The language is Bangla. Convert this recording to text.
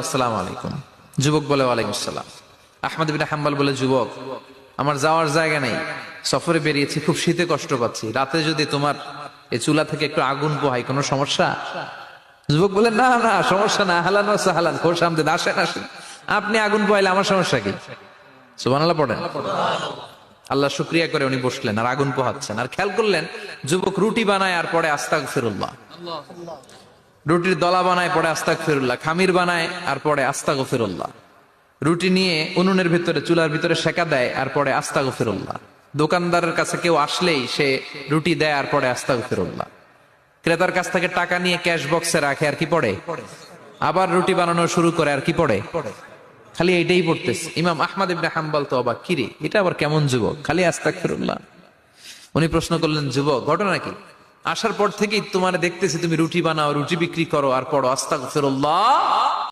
আসসালামু আলাইকুম। যুবক বলে ওয়ালাইকুম আসসালাম। আহমদ ইবনে হাম্বল বলে, যুবক আমার যাওয়ার জায়গা নেই, সফরে বেরিয়েছি, খুব শীতে কষ্ট পাচ্ছি, রাতে যদি তোমার এই চুলা থেকে একটু আগুন পোহাই কোনো সমস্যা? যুবক বলে, না না সমস্যা না, হালান ওয়া সাহালান, খোশ আমদেদ, আসেন আসেন, আপনি আগুন পোহাইলে আমার সমস্যা কি? সুবহানাল্লাহ পড়েন। আল্লাহ শুকরিয়া করে উনি বসলেন আর আগুন পোহাচ্ছেন, আর খেয়াল করলেন যুবক রুটি বানায় আর পরে আস্তাগফিরুল্লাহ, রুটির দলা বানায় পরে আস্তাগফিরুল্লাহ, খামির বানায় আর পরে আস্তাগফিরুল্লাহ, রুটি নিয়ে উনুনের ভিতরে চুলার ভিতরে সেকা দেয় আর পরে আস্তাগফিরুল্লাহ, দোকানদারের কাছে কেউ আসলেই সে রুটি দেয় আর পরে আস্তাগফিরুল্লাহ, ক্রেতার কাছ থেকে টাকা নিয়ে ক্যাশ বক্সে রাখে আর কি পড়ে, আবার রুটি বানানো শুরু করে আর কি পড়ে, খালি এইটাই পড়তেছে। ইমাম আহমদ ইবনে হাম্বল তো অবাক, কিরে এটা আবার কেমন যুবক, খালি আস্তাগফিরুল্লাহ। উনি প্রশ্ন করলেন, যুবক ঘটনা কি? আসার পর থেকেই তোমার দেখতেছি তুমি রুটি বানাও, রুটি বিক্রি করো আর পড়ো আস্তাগফিরুল্লাহ।